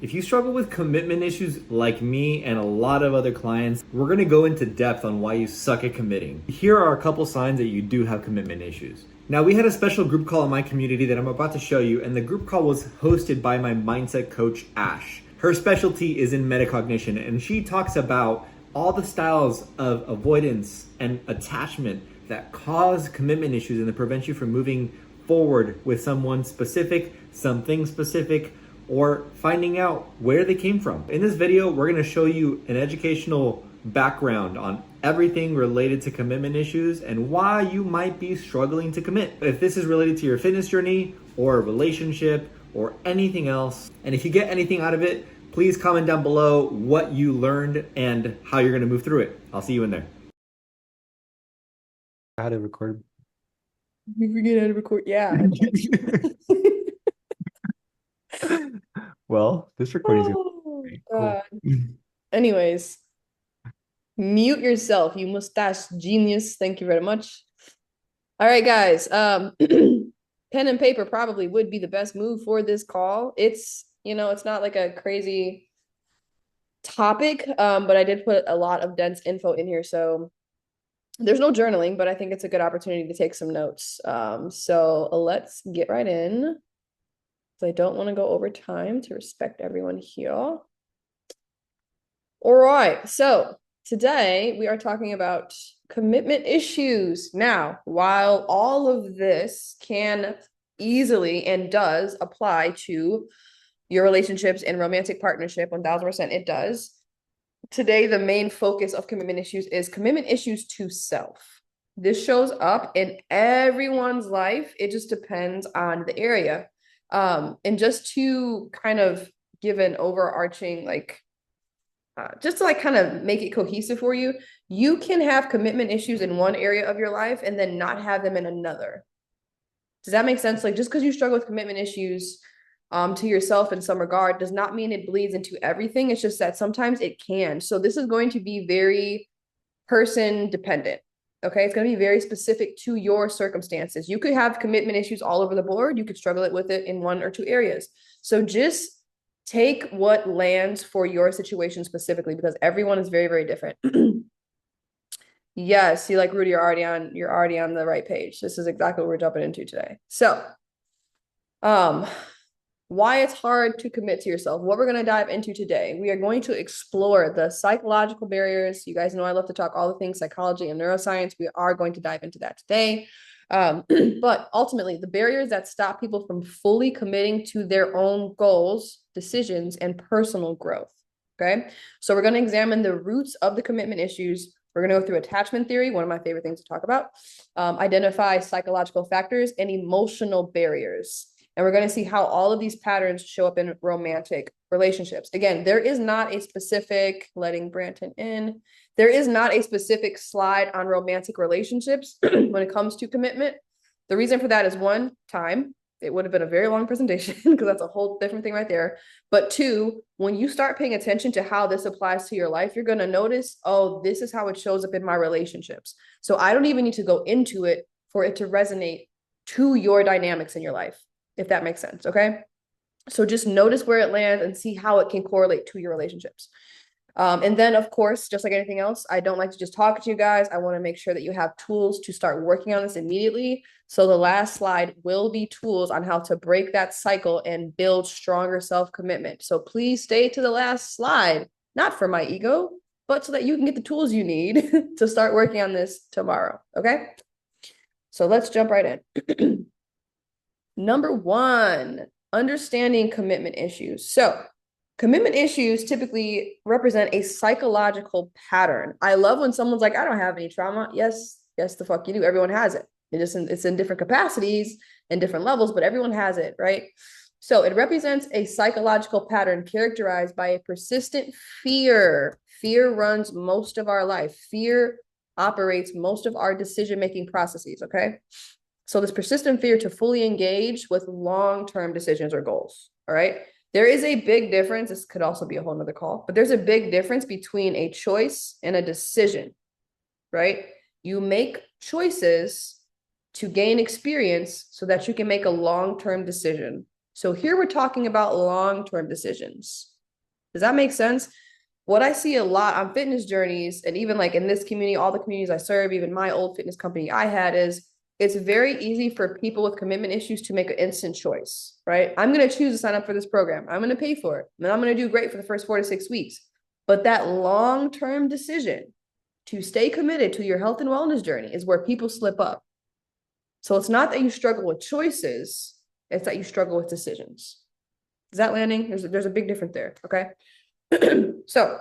If you struggle with commitment issues like me and a lot of other clients, we're going to go into depth on why you suck at committing. Here are a couple signs that you do have commitment issues. Now, we had a special group call in my community that I'm about to show you, and the group call was hosted by my mindset coach, Ash. Her specialty is in metacognition, and she talks about all the styles of avoidance and attachment that cause commitment issues and that prevent you from moving forward with someone specific, something specific, or finding out where they came from. In this video, we're going to show you an educational background on everything related to commitment issues and why you might be struggling to commit. If this is related to your fitness journey or a relationship or anything else, and if you get anything out of it, please comment down below what you learned and how you're going to move through it. I'll see you in there. How to record. We forget how to record. Yeah. Well, this recording is Oh, going God. to be cool. Anyways, mute yourself, you mustache genius. Thank you very much. All right, guys. Pen and paper probably would be the best move for this call. It's not like a crazy topic, but I did put a lot of dense info in here. So there's no journaling, but I think it's a good opportunity to take some notes. So let's get right in. So I don't want to go over time to respect everyone here. All right. So today we are talking about commitment issues. Now, while all of this can easily and does apply to your relationships and romantic partnership, 1000% it does. Today, the main focus of commitment issues is commitment issues to self. This shows up in everyone's life. It just depends on the area. And just to kind of give an overarching, just to kind of make it cohesive for you, you can have commitment issues in one area of your life and then not have them in another. Does that make sense? Like just because you struggle with commitment issues to yourself in some regard does not mean it bleeds into everything. It's just that sometimes it can. So this is going to be very person dependent. Okay, it's going to be very specific to your circumstances. You could have commitment issues all over the board. You could struggle with it in one or two areas. So just take what lands for your situation specifically, because everyone is very, very different. Yes, you like Rudy, you're already on the right page. This is exactly what we're jumping into today. So, why it's hard to commit to yourself. What we're going to dive into today, we are going to explore the psychological barriers. You guys know I love to talk all the things psychology and neuroscience. We are going to dive into that today. But ultimately, the barriers that stop people from fully committing to their own goals, decisions, and personal growth. Okay. So we're going to examine the roots of the commitment issues. We're going to go through attachment theory, one of my favorite things to talk about, identify psychological factors and emotional barriers. And we're going to see how all of these patterns show up in romantic relationships. Again, there is not a specific, letting Branton in, there is not a specific slide on romantic relationships when it comes to commitment. The reason for that is one, time. It would have been a very long presentation because that's a whole different thing right there. But two, when you start paying attention to how this applies to your life, you're going to notice, oh, this is how it shows up in my relationships. So I don't even need to go into it for it to resonate to your dynamics in your life, if that makes sense. Okay. So just notice where it lands and see how it can correlate to your relationships. And then, of course, just like anything else, I don't like to just talk to you guys. I want to make sure that you have tools to start working on this immediately. So the last slide will be tools on how to break that cycle and build stronger self-commitment. So please stay to the last slide, not for my ego, but so that you can get the tools you need to start working on this tomorrow. Okay. So let's jump right in. Number one, understanding commitment issues. So commitment issues typically represent a psychological pattern. I love when someone's like, I don't have any trauma. Yes, the fuck you do. Everyone has it. It's in different capacities and different levels, but everyone has it, right? So it represents a psychological pattern characterized by a persistent fear. Fear runs most of our life. Fear operates most of our decision-making processes, okay? So this persistent fear to fully engage with long-term decisions or goals, all right? There is a big difference. This could also be a whole nother call, but there's a big difference between a choice and a decision, right? You make choices to gain experience so that you can make a long-term decision. So here we're talking about long-term decisions. Does that make sense? What I see a lot on fitness journeys, and even like in this community, all the communities I serve, even my old fitness company I had, is it's very easy for people with commitment issues to make an instant choice, right? I'm going to choose to sign up for this program. I'm going to pay for it. And I'm going to do great for the first 4 to 6 weeks. But that long-term decision to stay committed to your health and wellness journey is where people slip up. So it's not that you struggle with choices, it's that you struggle with decisions. Is that landing? There's a big difference there, okay? So,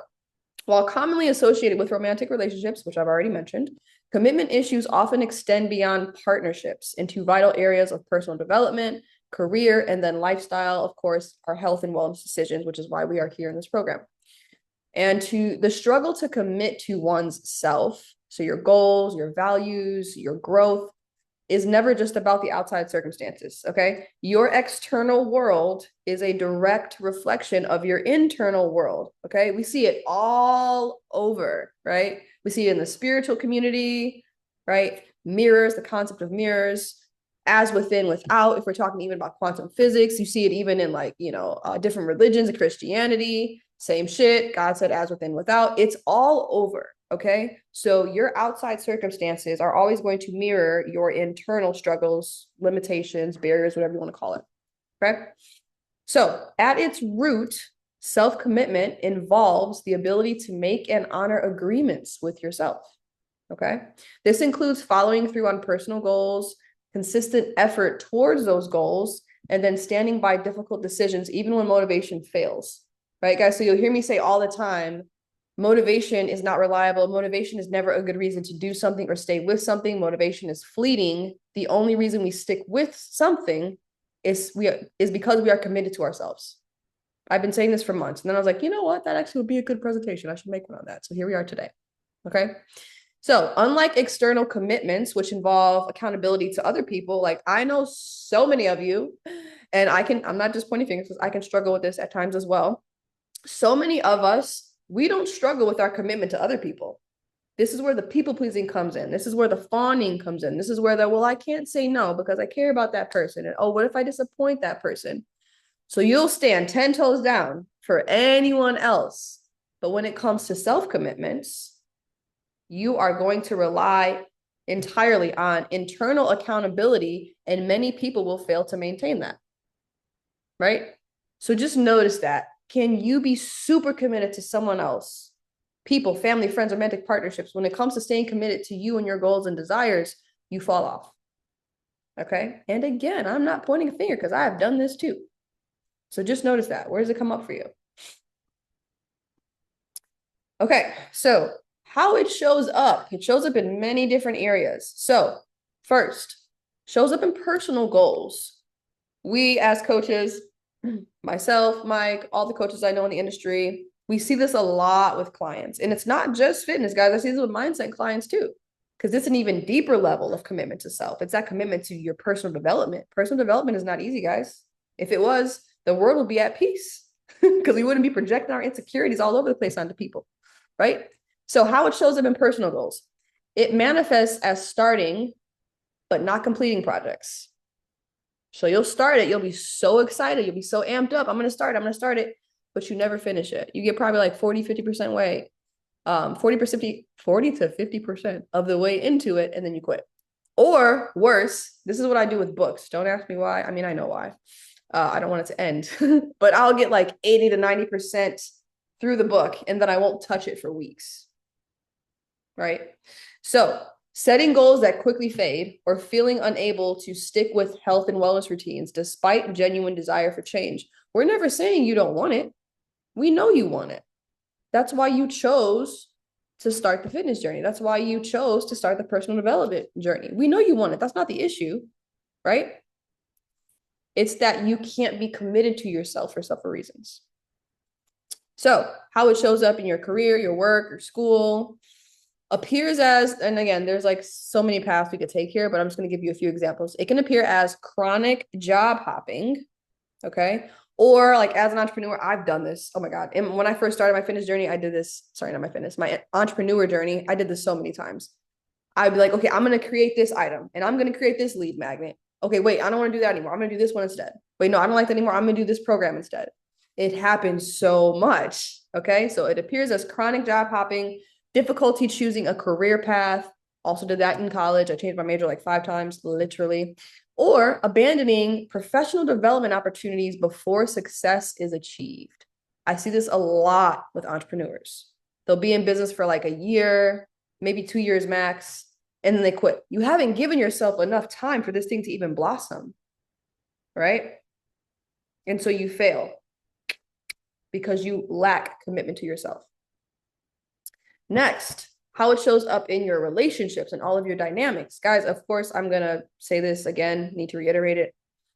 while commonly associated with romantic relationships, which I've already mentioned, commitment issues often extend beyond partnerships into vital areas of personal development, career, and then lifestyle, of course, our health and wellness decisions, which is why we are here in this program. And to the struggle to commit to one's self, so your goals, your values, your growth, is never just about the outside circumstances, okay? Your external world is a direct reflection of your internal world, okay? We see it all over, right? We see it in the spiritual community, right? Mirrors, the concept of mirrors, as within, without. If we're talking even about quantum physics, you see it even in like, different religions, Christianity, same shit. God said as within, without. It's all over. Okay, so your outside circumstances are always going to mirror your internal struggles, limitations, barriers, whatever you want to call it. Okay, so at its root, self-commitment involves the ability to make and honor agreements with yourself. Okay, this includes following through on personal goals, consistent effort towards those goals, and then standing by difficult decisions, even when motivation fails. Right, guys? So you'll hear me say all the time, motivation is not reliable. Motivation is never a good reason to do something or stay with something. Motivation is fleeting. The only reason we stick with something is because we are committed to ourselves. I've been saying this for months. And then I was like, you know what? That actually would be a good presentation. I should make one on that. So here we are today. Okay. So unlike external commitments, which involve accountability to other people, like I know so many of you, and I'm not just pointing fingers, because I can struggle with this at times as well. So many of us, we don't struggle with our commitment to other people. This is where the people pleasing comes in. This is where the fawning comes in. This is where well, I can't say no because I care about that person. And oh, what if I disappoint that person? So you'll stand 10 toes down for anyone else. But when it comes to self-commitments, you are going to rely entirely on internal accountability, and many people will fail to maintain that. Right? So just notice that. Can you be super committed to someone else? People, family, friends, romantic partnerships. When it comes to staying committed to you and your goals and desires, you fall off. Okay. And again, I'm not pointing a finger because I have done this too. So just notice that. Where does it come up for you? Okay. So how it shows up in many different areas. So first, shows up in personal goals. We as coaches, myself, Mike, all the coaches I know in the industry, we see this a lot with clients. And it's not just fitness, guys. I see this with mindset clients too, because it's an even deeper level of commitment to self. It's that commitment to your personal development. Personal development is not easy, guys. If it was, the world would be at peace because we wouldn't be projecting our insecurities all over the place onto people, right? So how it shows up in personal goals. It manifests as starting, but not completing projects. So you'll start it. You'll be so excited. You'll be so amped up. I'm going to start it. But you never finish it. You get probably like 40, 50% way, 40 to 50% of the way into it. And then you quit. Or worse, this is what I do with books. Don't ask me why. I mean, I know why. I don't want it to end. But I'll get like 80 to 90% through the book. And then I won't touch it for weeks. Right? So setting goals that quickly fade or feeling unable to stick with health and wellness routines despite genuine desire for change. We're never saying you don't want it. We know you want it. That's why you chose to start the fitness journey. That's why you chose to start the personal development journey. We know you want it. That's not the issue, right? It's that you can't be committed to yourself for several reasons. So how it shows up in your career, your work, your school, appears as, and again, there's like so many paths we could take here, but I'm just going to give you a few examples. It can appear as chronic job hopping, okay? Or like as an entrepreneur, I've done this. Oh my God. And when I first started my fitness journey, I did this, sorry, not my fitness, my entrepreneur journey. I did this so many times. I'd be like, okay, I'm going to create this item and I'm going to create this lead magnet. Okay, wait, I don't want to do that anymore. I'm going to do this one instead. Wait, no, I don't like that anymore. I'm going to do this program instead. It happens so much. Okay. So it appears as chronic job hopping, difficulty choosing a career path. Also did that in college. I changed my major like 5 times, literally. Or abandoning professional development opportunities before success is achieved. I see this a lot with entrepreneurs. They'll be in business for like a year, maybe 2 years max, and then they quit. You haven't given yourself enough time for this thing to even blossom, right? And so you fail because you lack commitment to yourself. Next, how it shows up in your relationships and all of your dynamics. Guys, of course, I'm going to say this again, need to reiterate it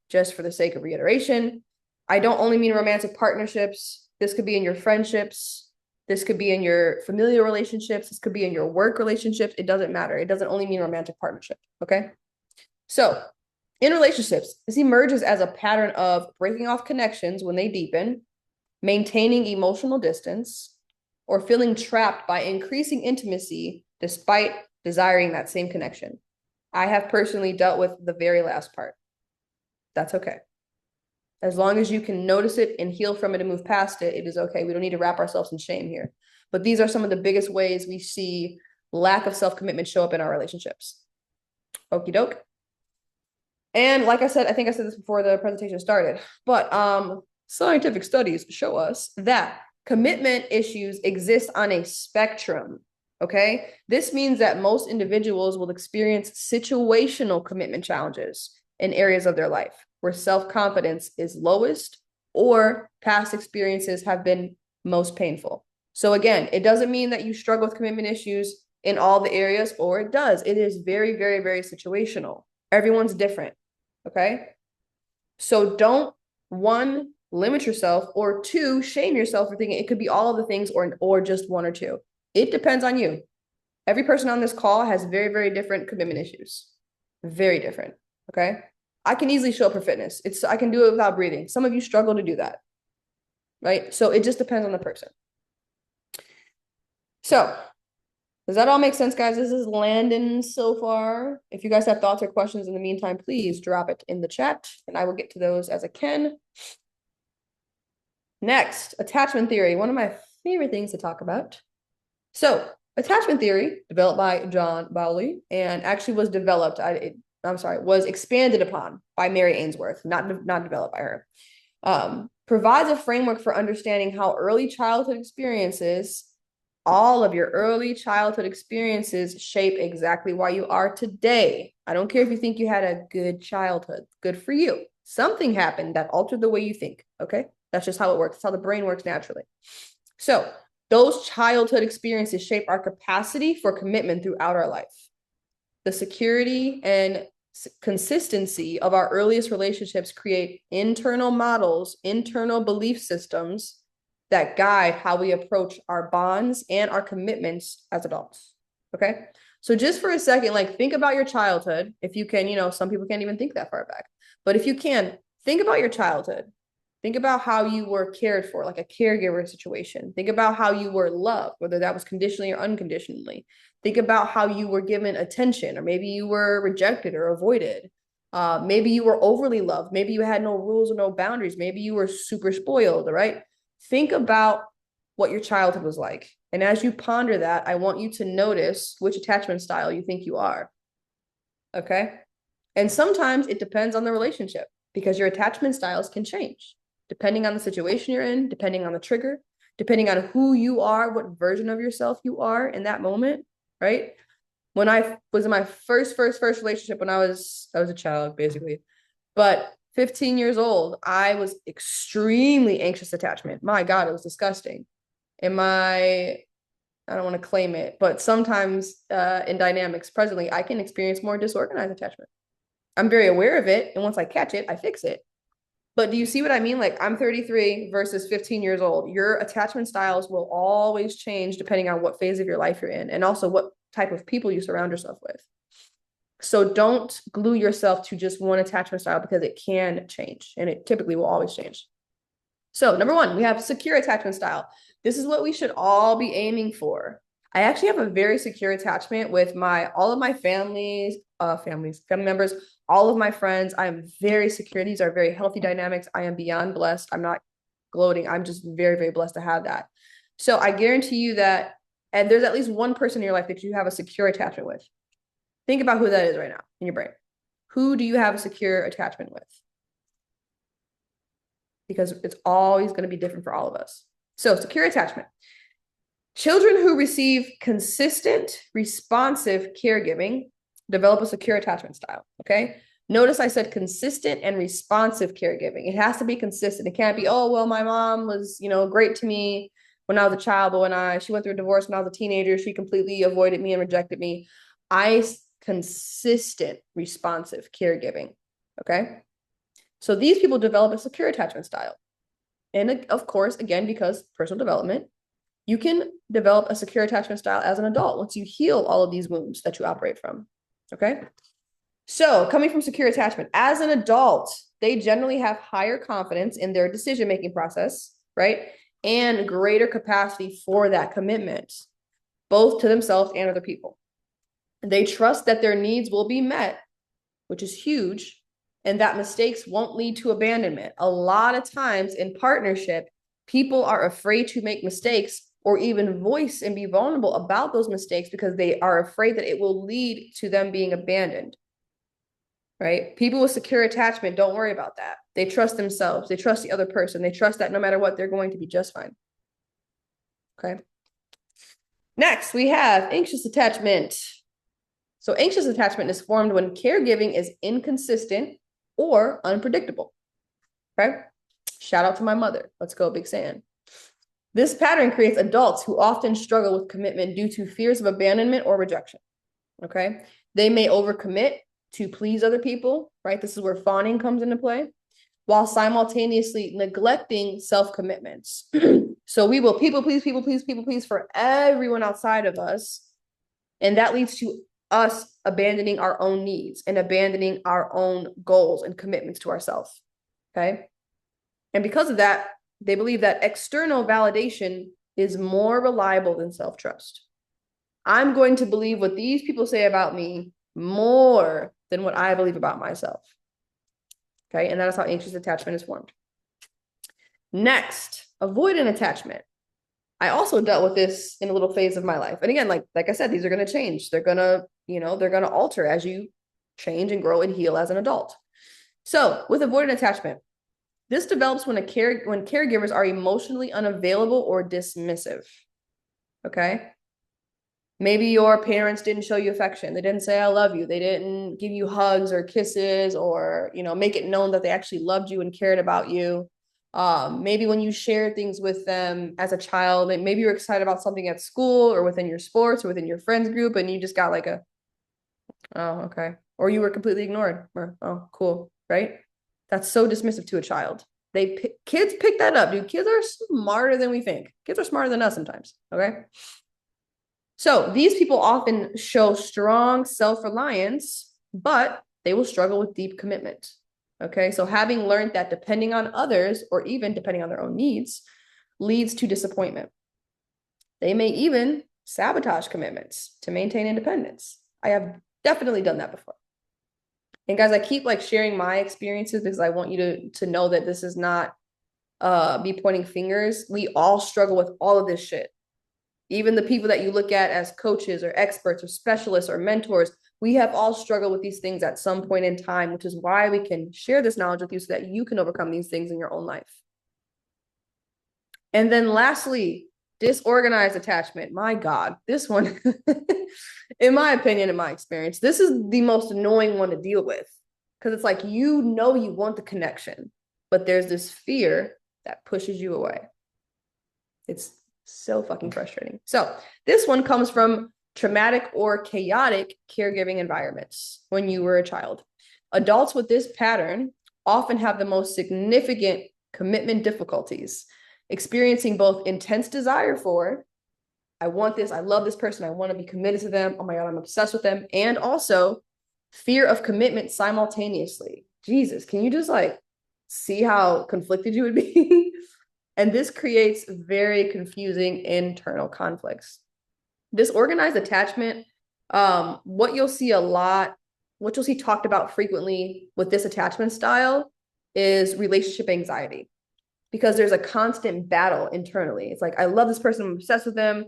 just for the sake of reiteration. I don't only mean romantic partnerships. This could be in your friendships. This could be in your familial relationships. This could be in your work relationships. It doesn't matter. It doesn't only mean romantic partnership. Okay. So in relationships, this emerges as a pattern of breaking off connections when they deepen, maintaining emotional distance, or feeling trapped by increasing intimacy despite desiring that same connection. I have personally dealt with the very last part. That's okay. As long as you can notice it and heal from it and move past it, it is okay. We don't need to wrap ourselves in shame here. But these are some of the biggest ways we see lack of self-commitment show up in our relationships. Okie doke. And like I said, I think I said this before the presentation started, but scientific studies show us that commitment issues exist on a spectrum. Okay. This means that most individuals will experience situational commitment challenges in areas of their life where self-confidence is lowest or past experiences have been most painful. So again, it doesn't mean that you struggle with commitment issues in all the areas, or it does. It is very, very, very situational. Everyone's different. Okay. So don't, one, limit yourself, or two, shame yourself for thinking it could be all of the things or just one or two. It depends on you. Every person on this call has very, very different commitment issues. Very different. Okay. I can easily show up for fitness. I can do it without breathing. Some of you struggle to do that. Right. So it just depends on the person. So does that all make sense, guys? This is Landon so far. If you guys have thoughts or questions in the meantime, please drop it in the chat and I will get to those as I can. Next, attachment theory, one of my favorite things to talk about. So attachment theory, developed by John Bowley, and actually was developed, was expanded upon by Mary Ainsworth, not developed by her. Provides a framework for understanding how early childhood experiences, all of your early childhood experiences shape exactly why you are today. I don't care if you think you had a good childhood, good for you. Something happened that altered the way you think, okay? That's just how it works. That's how the brain works naturally. So those childhood experiences shape our capacity for commitment throughout our life. The security and consistency of our earliest relationships create internal models, internal belief systems that guide how we approach our bonds and our commitments as adults. Okay. So just for a second, like think about your childhood. If you can, some people can't even think that far back, but if you can, think about your childhood. Think about how you were cared for, like a caregiver situation. Think about how you were loved, whether that was conditionally or unconditionally. Think about how you were given attention, or maybe you were rejected or avoided. Maybe you were overly loved. Maybe you had no rules or no boundaries. Maybe you were super spoiled, right? Think about what your childhood was like. And as you ponder that, I want you to notice which attachment style you think you are. Okay? And sometimes it depends on the relationship because your attachment styles can change depending on the situation you're in, depending on the trigger, depending on who you are, what version of yourself you are in that moment, right? When I was in my first relationship when I was a child, basically, but 15 years old, I was extremely anxious attachment. My God, it was disgusting. I don't want to claim it, but sometimes in dynamics presently, I can experience more disorganized attachment. I'm very aware of it. And once I catch it, I fix it. But do you see what I mean? Like I'm 33 versus 15 years old. Your attachment styles will always change depending on what phase of your life you're in and also what type of people you surround yourself with. So don't glue yourself to just one attachment style because it can change and it typically will always change. So number one, we have secure attachment style. This is what we should all be aiming for. I actually have a very secure attachment with all of my family, family members, all of my friends. I am very secure. These are very healthy dynamics. I am beyond blessed. I'm not gloating. I'm just very, very blessed to have that. So I guarantee you that, and there's at least one person in your life that you have a secure attachment with. Think about who that is right now in your brain. Who do you have a secure attachment with? Because it's always going to be different for all of us. So secure attachment. Children who receive consistent, responsive caregiving develop a secure attachment style, okay? Notice I said consistent and responsive caregiving. It has to be consistent. It can't be, oh, well, my mom was, great to me when I was a child, but when she went through a divorce when I was a teenager, she completely avoided me and rejected me. Consistent, responsive caregiving, okay? So these people develop a secure attachment style. And of course, again, because personal development, you can develop a secure attachment style as an adult once you heal all of these wounds that you operate from. Okay. So coming from secure attachment, as an adult, they generally have higher confidence in their decision-making process, right? And greater capacity for that commitment, both to themselves and other people. They trust that their needs will be met, which is huge, and that mistakes won't lead to abandonment. A lot of times in partnership, people are afraid to make mistakes or even voice and be vulnerable about those mistakes because they are afraid that it will lead to them being abandoned, right? People with secure attachment, don't worry about that. They trust themselves. They trust the other person. They trust that no matter what, they're going to be just fine. Okay. Next, we have anxious attachment. So anxious attachment is formed when caregiving is inconsistent or unpredictable. Okay. Shout out to my mother. Let's go, Big San. This pattern creates adults who often struggle with commitment due to fears of abandonment or rejection. Okay. They may overcommit to please other people, right? This is where fawning comes into play, while simultaneously neglecting self-commitments. So we will people please for everyone outside of us. And that leads to us abandoning our own needs and abandoning our own goals and commitments to ourselves. Okay. And because of that, they believe that external validation is more reliable than self-trust. I'm going to believe what these people say about me more than what I believe about myself. Okay. And that is how anxious attachment is formed. Next, avoidant attachment. I also dealt with this in a little phase of my life. And again, like I said, these are going to change. They're going to, they're going to alter as you change and grow and heal as an adult. So with avoidant attachment, this develops when caregivers are emotionally unavailable or dismissive. Okay. Maybe your parents didn't show you affection. They didn't say, I love you. They didn't give you hugs or kisses or, make it known that they actually loved you and cared about you. Maybe when you shared things with them as a child, maybe you're excited about something at school or within your sports or within your friends group, and you just got like oh, okay. Or you were completely ignored. Or, oh, cool. Right. That's so dismissive to a child. Kids pick that up, dude. Kids are smarter than we think. Kids are smarter than us sometimes. Okay. So these people often show strong self-reliance, but they will struggle with deep commitment. Okay. So having learned that depending on others or even depending on their own needs leads to disappointment. They may even sabotage commitments to maintain independence. I have definitely done that before. And guys, I keep sharing my experiences because I want you to know that this is not me pointing fingers. We all struggle with all of this shit. Even the people that you look at as coaches or experts or specialists or mentors, we have all struggled with these things at some point in time, which is why we can share this knowledge with you so that you can overcome these things in your own life. And then lastly, disorganized attachment. My God, this one, in my opinion, in my experience, this is the most annoying one to deal with because it's you want the connection, but there's this fear that pushes you away. It's so fucking frustrating. So this one comes from traumatic or chaotic caregiving environments when you were a child. Adults with this pattern often have the most significant commitment difficulties, experiencing both intense desire for, I want this, I love this person, I want to be committed to them, oh my God, I'm obsessed with them, and also fear of commitment simultaneously. Jesus, can you just see how conflicted you would be? And this creates very confusing internal conflicts. Disorganized attachment, what you'll see a lot what you'll see talked about frequently with this attachment style is relationship anxiety, because there's a constant battle internally. It's like, I love this person, I'm obsessed with them,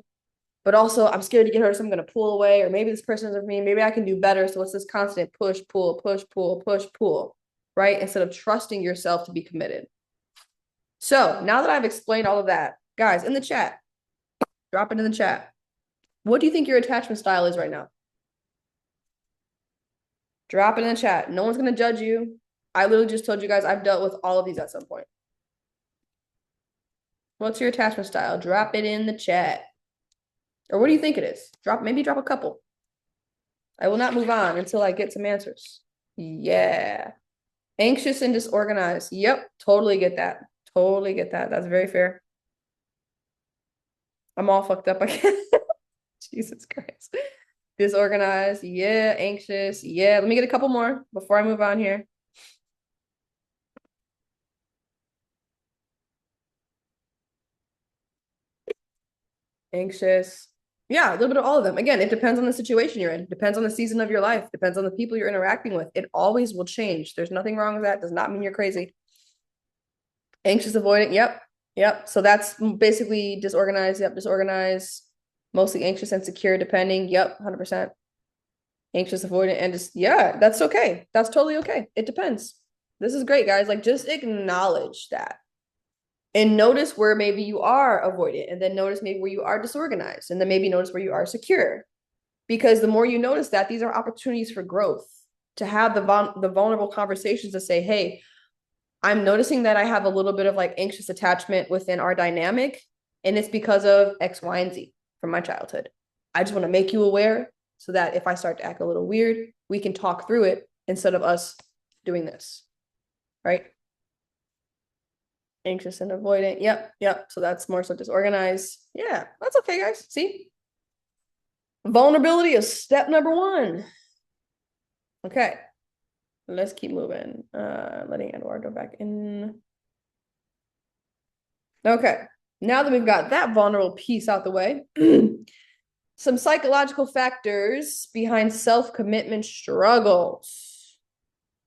but also I'm scared to get hurt, so I'm going to pull away, or maybe this person isn't for me, maybe I can do better. So it's this constant push, pull, push, pull, push, pull, right? Instead of trusting yourself to be committed. So now that I've explained all of that, guys, in the chat, drop it in the chat. What do you think your attachment style is right now? Drop it in the chat. No one's going to judge you. I literally just told you guys I've dealt with all of these at some point. What's your attachment style? Drop it in the chat. Or what do you think it is? Maybe drop a couple. I will not move on until I get some answers. Yeah. Anxious and disorganized. Yep, totally get that. Totally get that. That's very fair. I'm all fucked up again. Jesus Christ. Disorganized. Yeah. Anxious. Yeah. Let me get a couple more before I move on here. Anxious. Yeah, a little bit of all of them. Again, it depends on the situation you're in. Depends on the season of your life. Depends on the people you're interacting with. It always will change. There's nothing wrong with that. Does not mean you're crazy. Anxious, avoidant. Yep. Yep. So that's basically disorganized. Yep. Disorganized. Mostly anxious and secure, depending. Yep. 100%. Anxious, avoidant, and just, yeah, that's okay. That's totally okay. It depends. This is great, guys. Like, just acknowledge that. And notice where maybe you are avoidant, and then notice maybe where you are disorganized, and then maybe notice where you are secure. Because the more you notice that, these are opportunities for growth, to have the vulnerable conversations to say, hey, I'm noticing that I have a little bit of like anxious attachment within our dynamic, and it's because of X, Y, and Z from my childhood. I just want to make you aware so that if I start to act a little weird, we can talk through it instead of us doing this, right? Anxious and avoidant. Yep, yep. So that's more so disorganized. Yeah, that's okay, guys. See? Vulnerability is step number 1. Okay. Let's keep moving. Letting Eduardo back in. Okay. Now that we've got that vulnerable piece out the way, some psychological factors behind self-commitment struggles.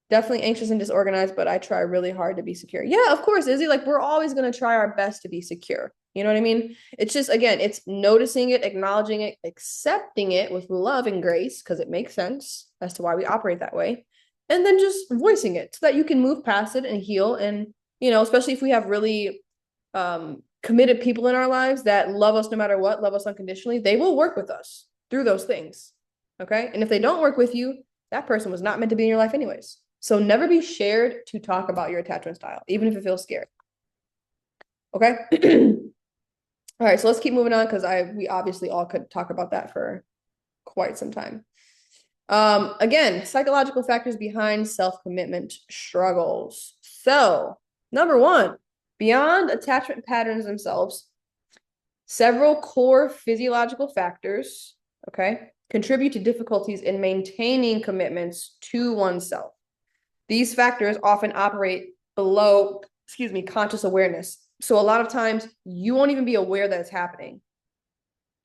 Definitely anxious and disorganized, but I try really hard to be secure. Yeah, of course, Izzy. Like, we're always going to try our best to be secure. You know what I mean? It's just, again, it's noticing it, acknowledging it, accepting it with love and grace, because it makes sense as to why we operate that way. And then just voicing it so that you can move past it and heal. And, you know, especially if we have really committed people in our lives that love us no matter what, love us unconditionally, they will work with us through those things. Okay. And if they don't work with you, that person was not meant to be in your life anyways. So never be scared to talk about your attachment style, even if it feels scary. Okay. All right. So let's keep moving on, because we obviously all could talk about that for quite some time. Again, psychological factors behind self-commitment struggles. So, number 1, beyond attachment patterns themselves, several core physiological factors, okay, contribute to difficulties in maintaining commitments to oneself. These factors often operate below, conscious awareness. So a lot of times you won't even be aware that it's happening.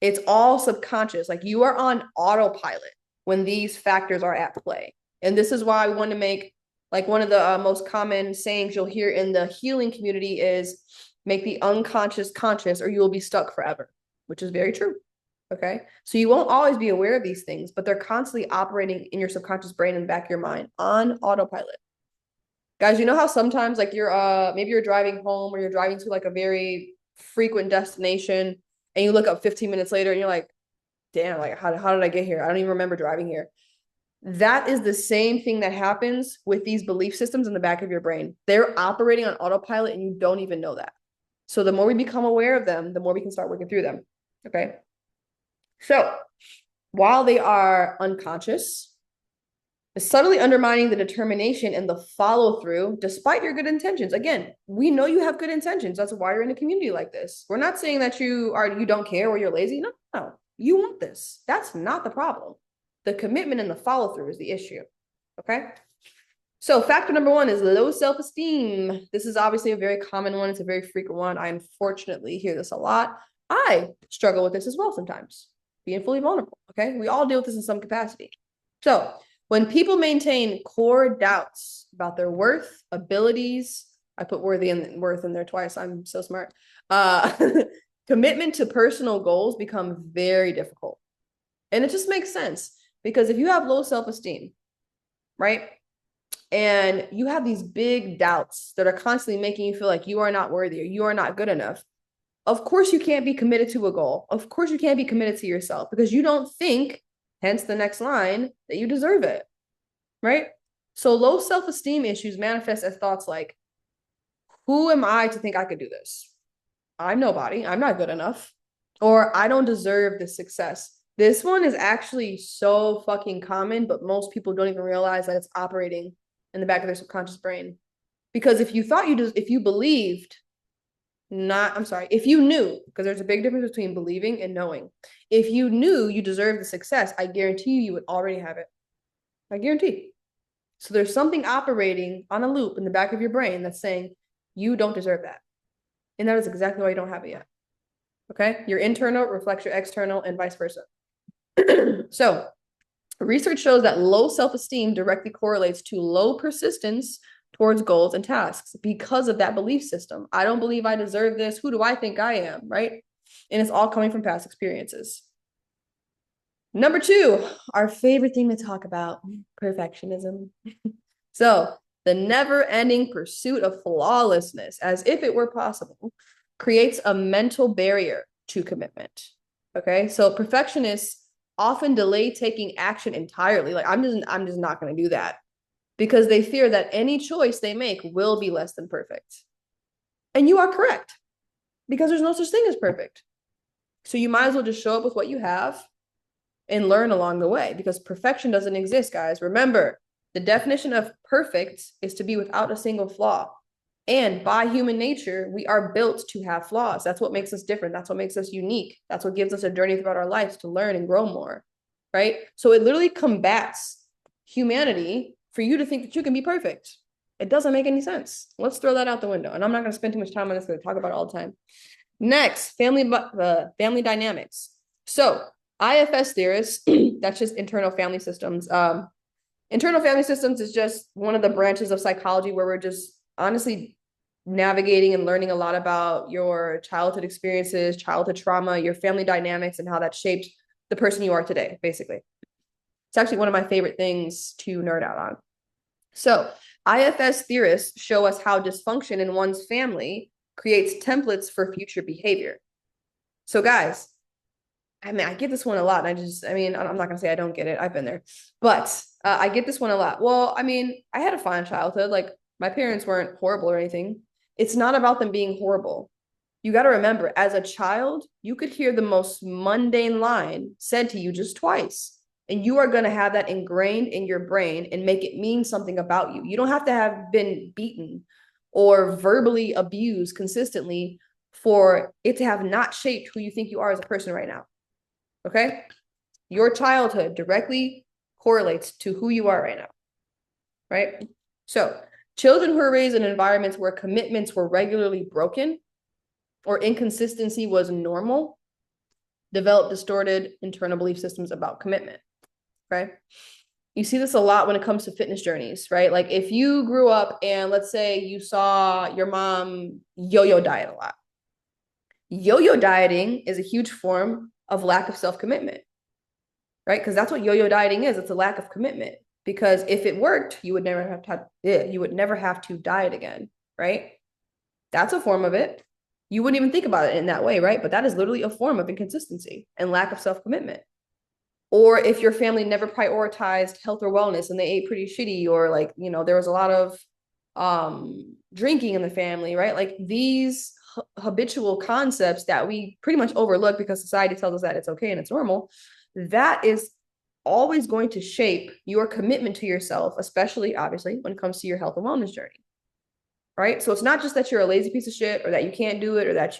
It's all subconscious. Like, you are on autopilot when these factors are at play. And this is why I want to make, like, one of the most common sayings you'll hear in the healing community is, make the unconscious conscious or you will be stuck forever, which is very true. Okay. So you won't always be aware of these things, but they're constantly operating in your subconscious brain and back of your mind on autopilot. Guys, you know how sometimes, like, maybe you're driving home, or you're driving to like a very frequent destination, and you look up 15 minutes later and you're like, damn, like, how did I get here? I don't even remember driving here. That is the same thing that happens with these belief systems in the back of your brain. They're operating on autopilot and you don't even know that. So the more we become aware of them, the more we can start working through them. Okay. So while they are unconscious, it's subtly undermining the determination and the follow through despite your good intentions. Again, we know you have good intentions. That's why you're in a community like this. We're not saying that you don't care or you're lazy. No, you want this. That's not the problem. The commitment and the follow through is the issue. Okay. So factor number 1 is low self-esteem. This is obviously a very common one. It's a very frequent one. I unfortunately hear this a lot. I struggle with this as well sometimes, being fully vulnerable. Okay. We all deal with this in some capacity. So When people maintain core doubts about their worth, abilities, I put worth in there twice. I'm so smart. Commitment to personal goals become very difficult. And it just makes sense because if you have low self-esteem, right? And you have these big doubts that are constantly making you feel like you are not worthy or you are not good enough. Of course, you can't be committed to a goal. Of course, you can't be committed to yourself because you don't think, hence the next line, that you deserve it, right? So low self-esteem issues manifest as thoughts like, who am I to think I could do this? I'm nobody. I'm not good enough. Or I don't deserve this success. This one is actually so fucking common, but most people don't even realize that it's operating in the back of their subconscious brain. Because if you thought if you believed, if you knew, because there's a big difference between believing and knowing. If you knew you deserved the success, I guarantee you would already have it. I guarantee. So there's something operating on a loop in the back of your brain that's saying, you don't deserve that. And that is exactly why you don't have it yet. Okay? Your internal reflects your external and vice versa. So research shows that low self-esteem directly correlates to low persistence towards goals and tasks because of that belief system. I don't believe I deserve this. Who do I think I am? Right? And it's all coming from past experiences. Number 2, our favorite thing to talk about, perfectionism. So the never-ending pursuit of flawlessness, as if it were possible, creates a mental barrier to commitment. Okay, so perfectionists often delay taking action entirely. Like I'm just not going to do that because they fear that any choice they make will be less than perfect. And you are correct because there's no such thing as perfect. So you might as well just show up with what you have and learn along the way because perfection doesn't exist, guys. Remember, the definition of perfect is to be without a single flaw. And by human nature, we are built to have flaws. That's what makes us different. That's what makes us unique. That's what gives us a journey throughout our lives to learn and grow more, right? So it literally combats humanity for you to think that you can be perfect. It doesn't make any sense. Let's throw that out the window. And I'm not going to spend too much time on this because I talk about it all the time. Next, family dynamics. So IFS theorists, that's just internal family systems. Internal family systems is just one of the branches of psychology where we're just honestly navigating and learning a lot about your childhood experiences, childhood trauma, your family dynamics, and how that shaped the person you are today, basically. It's actually one of my favorite things to nerd out on. So IFS theorists show us how dysfunction in one's family creates templates for future behavior. So guys, I mean, I get this one a lot. And I'm not gonna say I don't get it. I've been there, but I get this one a lot. Well, I mean, I had a fine childhood. Like my parents weren't horrible or anything. It's not about them being horrible. You got to remember, as a child, you could hear the most mundane line said to you just twice. And you are going to have that ingrained in your brain and make it mean something about you. You don't have to have been beaten or verbally abused consistently for it to have not shaped who you think you are as a person right now. Okay? Your childhood directly correlates to who you are right now. Right? So, children who are raised in environments where commitments were regularly broken or inconsistency was normal develop distorted internal belief systems about commitment. Okay? You see this a lot when it comes to fitness journeys, right? Like if you grew up and let's say you saw your mom yo-yo diet a lot. Yo-yo dieting is a huge form of lack of self-commitment, right? Because that's what yo-yo dieting is. It's a lack of commitment. Because if it worked, you would never have to diet again, right? That's a form of it. You wouldn't even think about it in that way, right? But that is literally a form of inconsistency and lack of self-commitment. Or if your family never prioritized health or wellness and they ate pretty shitty, or like, there was a lot of drinking in the family, right? Like these habitual concepts that we pretty much overlook because society tells us that it's okay and it's normal, that is always going to shape your commitment to yourself, especially obviously when it comes to your health and wellness journey. Right? So it's not just that you're a lazy piece of shit or that you can't do it or that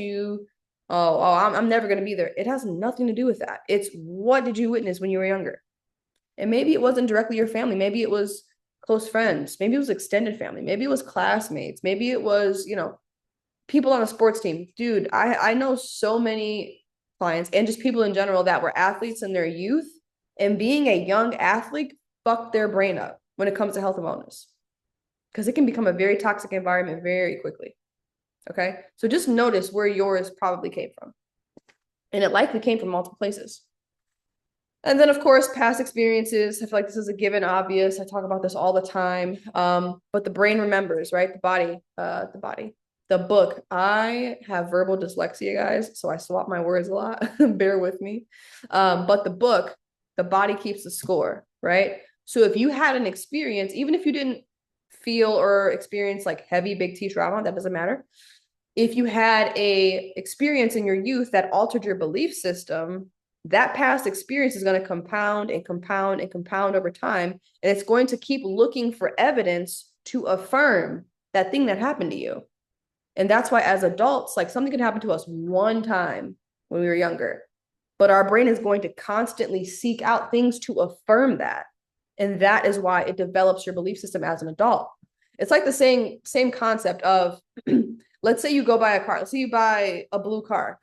I'm never going to be there. It has nothing to do with that. It's what did you witness when you were younger? And maybe it wasn't directly your family. Maybe it was close friends. Maybe it was extended family. Maybe it was classmates. Maybe it was, people on a sports team. Dude, I know so many clients and just people in general that were athletes in their youth, and being a young athlete fuck their brain up when it comes to health and wellness, because it can become a very toxic environment very quickly. Okay. So just notice where yours probably came from. And it likely came from multiple places. And then, of course, past experiences. I feel like this is a given, obvious. I talk about this all the time. But the brain remembers, right? The book. I have verbal dyslexia, guys, so I swap my words a lot. Bear with me. But the book, the body keeps the score, right? So if you had an experience, even if you didn't feel or experience like heavy big T trauma, that doesn't matter. If you had a experience in your youth that altered your belief system, that past experience is going to compound and compound and compound over time. And it's going to keep looking for evidence to affirm that thing that happened to you. And that's why as adults, like something can happen to us one time when we were younger, but our brain is going to constantly seek out things to affirm that. And that is why it develops your belief system as an adult. It's like the same concept of, let's say you go buy a car. Let's say you buy a blue car.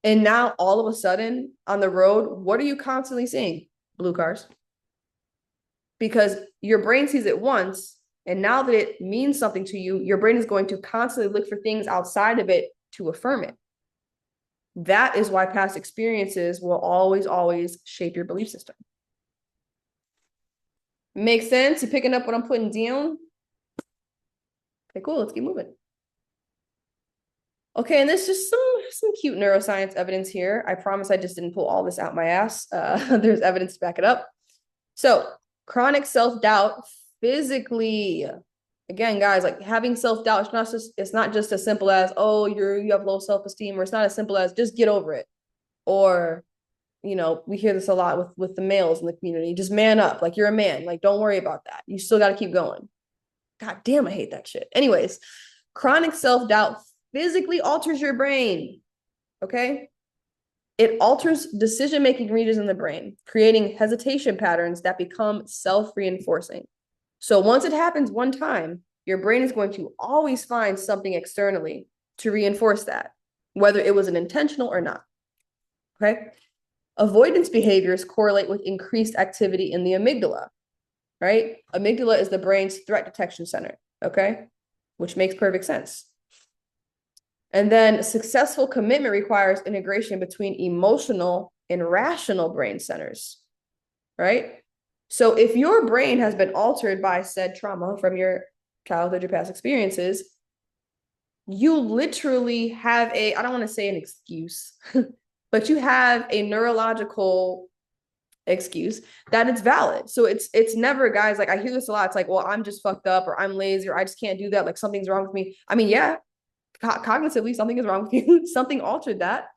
And now all of a sudden on the road, what are you constantly seeing? Blue cars. Because your brain sees it once, and now that it means something to you, your brain is going to constantly look for things outside of it to affirm it. That is why past experiences will always, always shape your belief system. Makes sense? You picking up what I'm putting down? Okay, cool. Let's keep moving. Okay, and there's just some cute neuroscience evidence here. I promise I just didn't pull all this out my ass. There's evidence to back it up. So chronic self-doubt physically, again, guys, like having self-doubt, it's not just as simple as, oh, you have low self-esteem, or it's not as simple as just get over it. Or, you know, we hear this a lot with the males in the community, just man up, like you're a man, like don't worry about that. You still got to keep going. God damn, I hate that shit. Anyways, chronic self-doubt physically alters your brain, okay? It alters decision-making regions in the brain, creating hesitation patterns that become self-reinforcing. So once it happens one time, your brain is going to always find something externally to reinforce that, whether it was an intentional or not, okay? Avoidance behaviors correlate with increased activity in the amygdala, right? Amygdala is the brain's threat detection center, okay? Which makes perfect sense. And then successful commitment requires integration between emotional and rational brain centers, right? So if your brain has been altered by said trauma from your childhood, your past experiences, you literally have I don't want to say an excuse, but you have a neurological excuse that it's valid. So it's never, guys, like I hear this a lot. It's like, well, I'm just fucked up, or I'm lazy, or I just can't do that. Like something's wrong with me. I mean, yeah, cognitively something is wrong with you. Something altered that,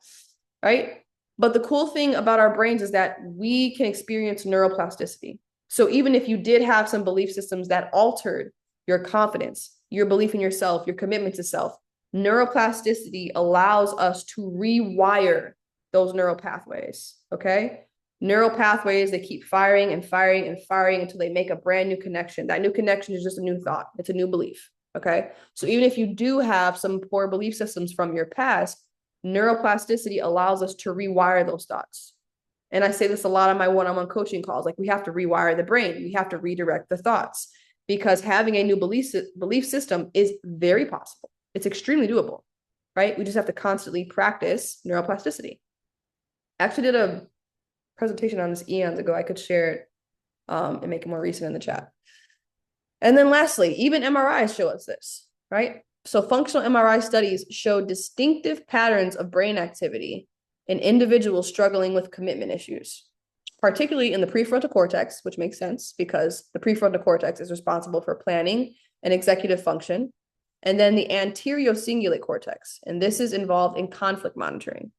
right? But the cool thing about our brains is that we can experience neuroplasticity. So even if you did have some belief systems that altered your confidence, your belief in yourself, your commitment to self, neuroplasticity allows us to rewire those neural pathways, okay? Neural pathways, they keep firing and firing and firing until they make a brand new connection. That new connection is just a new thought. It's a new belief. Okay. So even if you do have some poor belief systems from your past, neuroplasticity allows us to rewire those thoughts. And I say this a lot on my one-on-one coaching calls, like we have to rewire the brain. We have to redirect the thoughts, because having a new belief system is very possible. It's extremely doable, right? We just have to constantly practice neuroplasticity. I actually did a presentation on this eons ago. I could share it and make it more recent in the chat. And then lastly, even MRIs show us this, right? So functional MRI studies show distinctive patterns of brain activity in individuals struggling with commitment issues, particularly in the prefrontal cortex, which makes sense because the prefrontal cortex is responsible for planning and executive function, and then the anterior-cingulate cortex, and this is involved in conflict monitoring,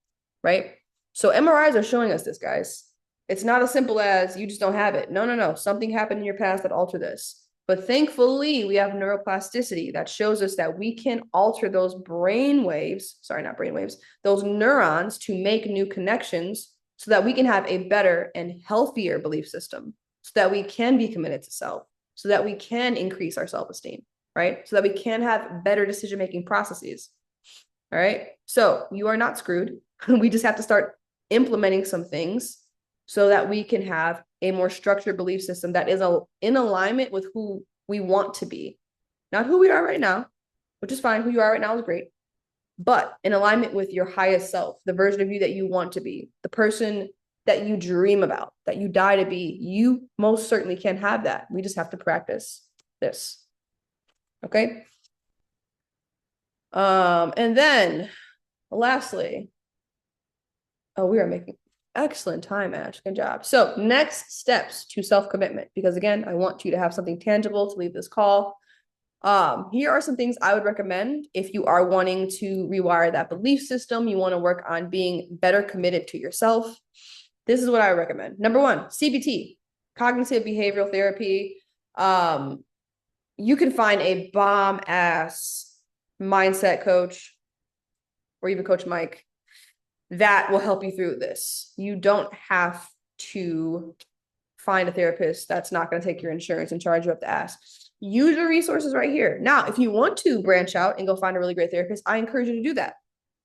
right? So MRIs are showing us this, guys. It's not as simple as you just don't have it. No. Something happened in your past that altered this. But thankfully, we have neuroplasticity that shows us that we can alter those those neurons to make new connections so that we can have a better and healthier belief system, so that we can be committed to self, so that we can increase our self-esteem, right? So that we can have better decision-making processes, all right? So you are not screwed. We just have to start implementing some things so that we can have a more structured belief system that is in alignment with who we want to be. Not who we are right now, which is fine. Who you are right now is great. But in alignment with your highest self, the version of you that you want to be, the person that you dream about, that you die to be, you most certainly can have that. We just have to practice this. Okay. And then lastly, oh, we are making excellent time, Ash. Good job. So next steps to self-commitment, because again, I want you to have something tangible to leave this call. Here are some things I would recommend if you are wanting to rewire that belief system, you want to work on being better committed to yourself. This is what I would recommend. Number one, CBT, cognitive behavioral therapy. You can find a bomb ass mindset coach or even Coach Mike that will help you through this. You don't have to find a therapist that's not going to take your insurance and charge you up the ass. Use your resources right here. Now, if you want to branch out and go find a really great therapist, I encourage you to do that.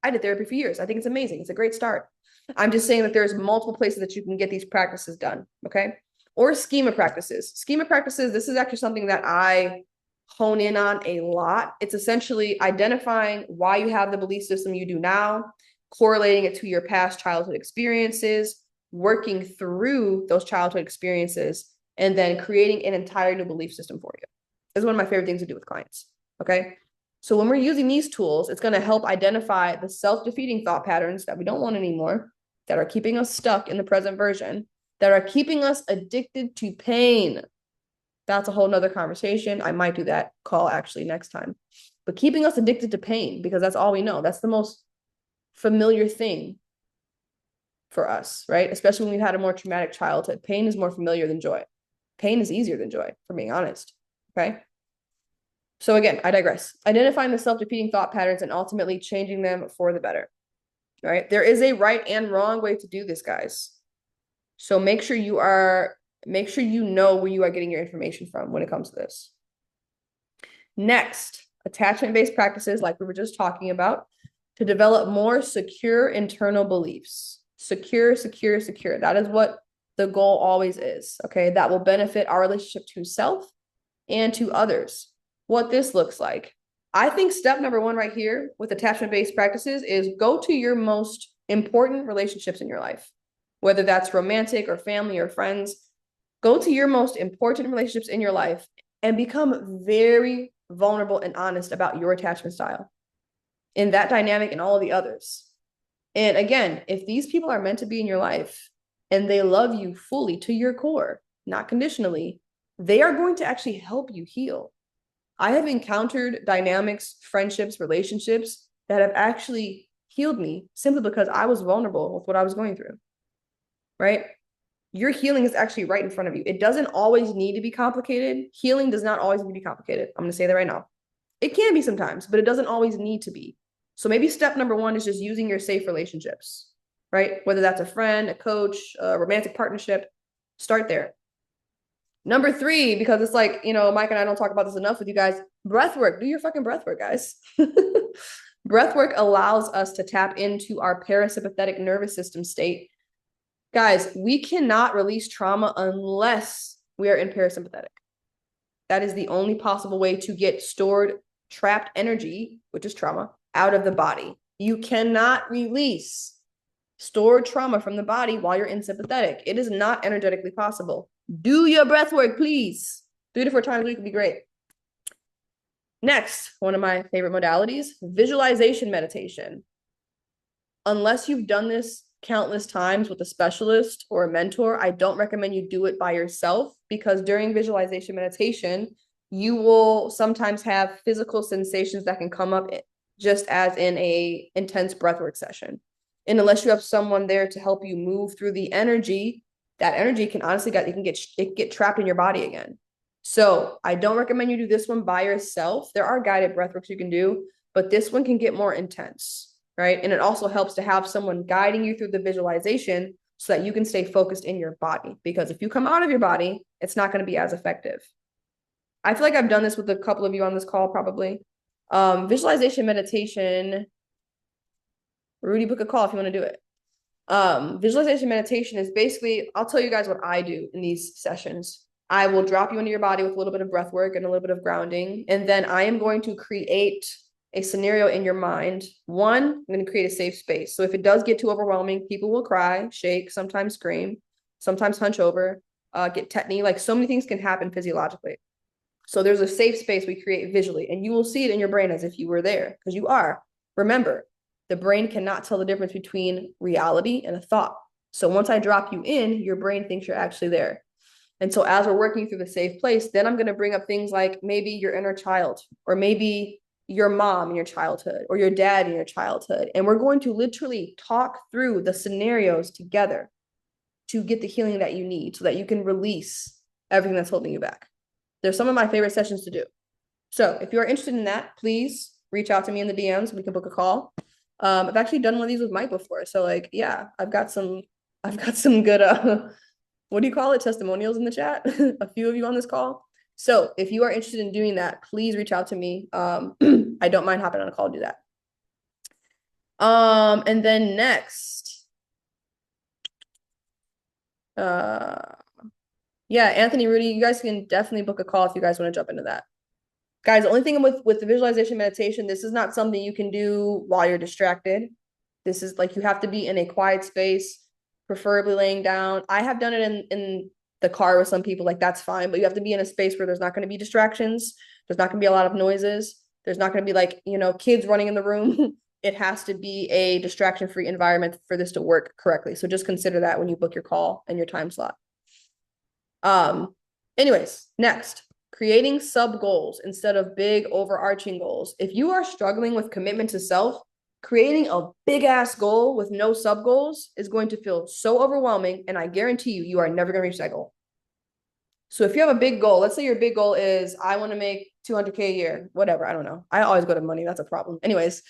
I did therapy for years. I think it's amazing. It's a great start. I'm just saying that there's multiple places that you can get these practices done, okay? Or schema practices. Schema practices, this is actually something that I hone in on a lot. It's essentially identifying why you have the belief system you do now, correlating it to your past childhood experiences, working through those childhood experiences, and then creating an entire new belief system for you. This is one of my favorite things to do with clients, okay? So when we're using these tools, it's going to help identify the self-defeating thought patterns that we don't want anymore, that are keeping us stuck in the present version, that are keeping us addicted to pain. That's a whole nother conversation. I might do that call actually next time. But keeping us addicted to pain, because that's all we know. That's the most familiar thing for us, right? Especially when we've had a more traumatic childhood. Pain is more familiar than joy. Pain is easier than joy, for being honest, okay? So again, I digress. Identifying the self-defeating thought patterns and ultimately changing them for the better, right? There is a right and wrong way to do this, guys. So make sure you know where you are getting your information from when it comes to this. Next, attachment-based practices, like we were just talking about, to develop more secure internal beliefs. Secure, secure, secure. That is what the goal always is, okay? That will benefit our relationship to self and to others. What this looks like. I think step number one right here with attachment-based practices is go to your most important relationships in your life, whether that's romantic or family or friends. Go to your most important relationships in your life and become very vulnerable and honest about your attachment style in that dynamic and all of the others. And again, if these people are meant to be in your life and they love you fully to your core, not conditionally, they are going to actually help you heal. I have encountered dynamics, friendships, relationships that have actually healed me simply because I was vulnerable with what I was going through, right? Your healing is actually right in front of you. It doesn't always need to be complicated. Healing does not always need to be complicated. I'm going to say that right now. It can be sometimes, but it doesn't always need to be. So maybe step number one is just using your safe relationships, right? Whether that's a friend, a coach, a romantic partnership, start there. Number three, because it's like, Mike and I don't talk about this enough with you guys, breath work. Do your fucking breath work, guys. Breath work allows us to tap into our parasympathetic nervous system state. Guys, we cannot release trauma unless we are in parasympathetic. That is the only possible way to get stored, trapped energy, which is trauma, out of the body. You cannot release stored trauma from the body while you're in sympathetic. It is not energetically possible. Do your breath work, please. 3 to 4 times a week would be great. Next, one of my favorite modalities, visualization meditation. Unless you've done this countless times with a specialist or a mentor, I don't recommend you do it by yourself, because during visualization meditation, you will sometimes have physical sensations that can come up just as in a intense breathwork session. And unless you have someone there to help you move through the energy, that energy can honestly get trapped in your body again. So I don't recommend you do this one by yourself. There are guided breathworks you can do, but this one can get more intense, right? And it also helps to have someone guiding you through the visualization so that you can stay focused in your body. Because if you come out of your body, it's not going to be as effective. I feel like I've done this with a couple of you on this call, probably. Visualization meditation. Rudy, book a call if you want to do it. Visualization meditation is basically, I'll tell you guys what I do in these sessions. I will drop you into your body with a little bit of breath work and a little bit of grounding. And then I am going to create a scenario in your mind. One, I'm going to create a safe space. So if it does get too overwhelming, people will cry, shake, sometimes scream, sometimes hunch over, get tetany. Like so many things can happen physiologically. So there's a safe space we create visually, and you will see it in your brain as if you were there, because you are. Remember, the brain cannot tell the difference between reality and a thought. So once I drop you in, your brain thinks you're actually there. And so as we're working through the safe place, then I'm going to bring up things like maybe your inner child, or maybe your mom in your childhood, or your dad in your childhood. And we're going to literally talk through the scenarios together to get the healing that you need so that you can release everything that's holding you back. They're some of my favorite sessions to do. So if you're interested in that, please reach out to me in the DMs. We can book a call. I've actually done one of these with Mike before. So like, yeah, I've got some good, what do you call it? Testimonials in the chat. A few of you on this call. So if you are interested in doing that, please reach out to me. I don't mind hopping on a call to do that. And then next, yeah, Anthony, Rudy, you guys can definitely book a call if you guys want to jump into that. Guys, the only thing with the visualization meditation, this is not something you can do while you're distracted. This is like you have to be in a quiet space, preferably laying down. I have done it in the car with some people, like that's fine, but you have to be in a space where there's not going to be distractions. There's not going to be a lot of noises. There's not going to be like, kids running in the room. It has to be a distraction-free environment for this to work correctly. So just consider that when you book your call and your time slot. Anyways, next, creating sub goals instead of big overarching goals. If you are struggling with commitment to self, creating a big ass goal with no sub goals is going to feel so overwhelming. And I guarantee you, you are never going to reach that goal. So if you have a big goal, let's say your big goal is, I want to make 200K a year, whatever. I don't know. I always go to money. That's a problem. Anyways,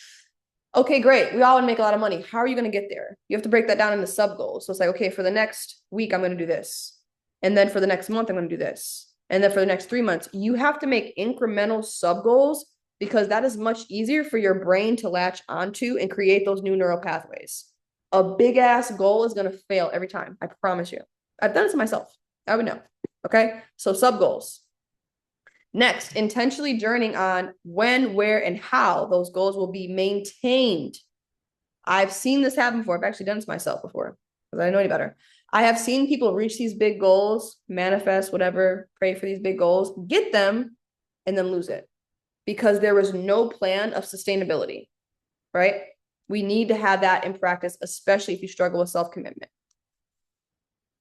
okay, great. We all want to make a lot of money. How are you going to get there? You have to break that down into sub goals. So it's like, okay, for the next week, I'm going to do this. And then for the next month, I'm going to do this. And then for the next 3 months, you have to make incremental sub goals because that is much easier for your brain to latch onto and create those new neural pathways. A big ass goal is going to fail every time. I promise you. I've done it to myself. I would know. Okay. So sub goals. Next, intentionally journeying on when, where, and how those goals will be maintained. I've seen this happen before. I've actually done this myself before because I didn't know any better. I have seen people reach these big goals, manifest, whatever, pray for these big goals, get them, and then lose it because there was no plan of sustainability, right? We need to have that in practice, especially if you struggle with self-commitment.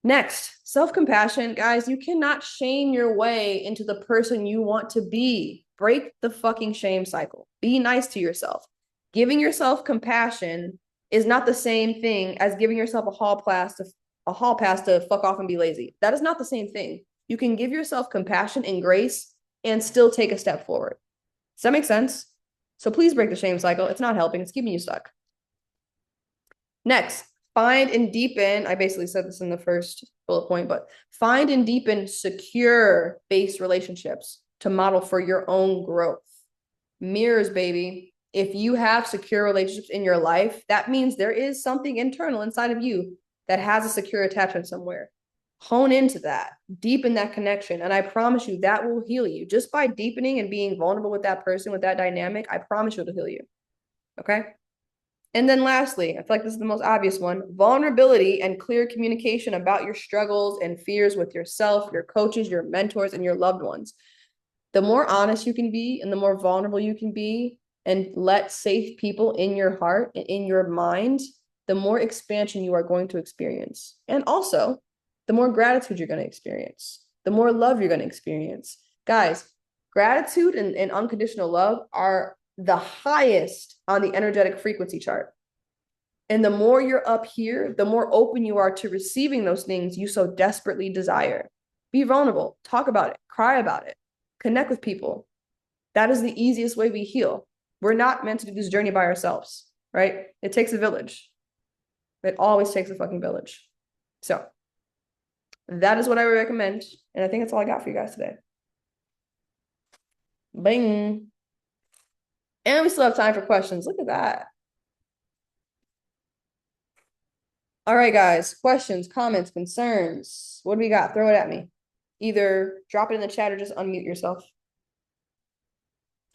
Next, self-compassion. Guys, you cannot shame your way into the person you want to be. Break the fucking shame cycle. Be nice to yourself. Giving yourself compassion is not the same thing as giving yourself a hall pass to fuck off and be lazy. That is not the same thing. You can give yourself compassion and grace and still take a step forward. Does that make sense? So please break the shame cycle. It's not helping. It's keeping you stuck. Next, find and deepen. I basically said this in the first bullet point, but find and deepen secure-based relationships to model for your own growth. Mirrors, baby. If you have secure relationships in your life, that means there is something internal inside of you that has a secure attachment somewhere. Hone into that, deepen that connection. And I promise you that will heal you. Just by deepening and being vulnerable with that person, with that dynamic, I promise you it'll heal you. Okay? And then lastly, I feel like this is the most obvious one, vulnerability and clear communication about your struggles and fears with yourself, your coaches, your mentors, and your loved ones. The more honest you can be and the more vulnerable you can be and let safe people in your heart and in your mind, the more expansion you are going to experience. And also, the more gratitude you're going to experience, the more love you're going to experience. Guys, gratitude and unconditional love are the highest on the energetic frequency chart. And the more you're up here, the more open you are to receiving those things you so desperately desire. Be vulnerable, talk about it, cry about it, connect with people. That is the easiest way we heal. We're not meant to do this journey by ourselves, right? It takes a village. It always takes a fucking village. So that is what I would recommend. And I think that's all I got for you guys today. Bing. And we still have time for questions. Look at that. All right, guys. Questions, comments, concerns. What do we got? Throw it at me. Either drop it in the chat or just unmute yourself.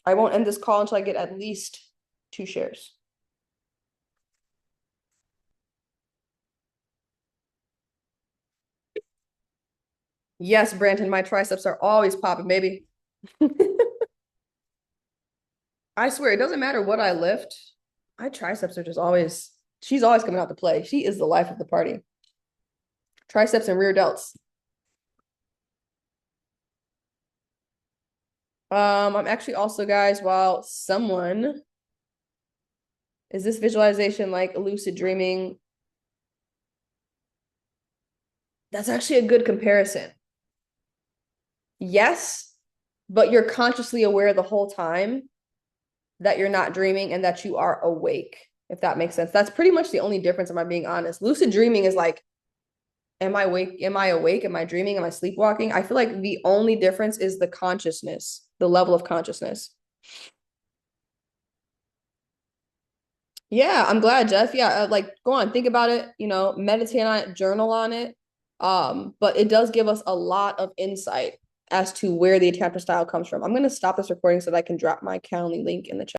I won't end this call until I get at least 2 shares. Yes, Branton, my triceps are always popping, baby. I swear, it doesn't matter what I lift. My triceps are just always, she's always coming out to play. She is the life of the party. Triceps and rear delts. I'm actually also, guys, while someone, is this visualization like lucid dreaming? That's actually a good comparison. Yes, but you're consciously aware the whole time that you're not dreaming and that you are awake, if that makes sense. That's pretty much the only difference, am I being honest? Lucid dreaming is like, am I awake? Am I awake? Am I dreaming? Am I sleepwalking? I feel like the only difference is the consciousness, the level of consciousness. Yeah, I'm glad, Jeff. Yeah, like go on, think about it, meditate on it, journal on it. But it does give us a lot of insight as to where the attachment style comes from. I'm going to stop this recording so that I can drop my Calendly link in the chat.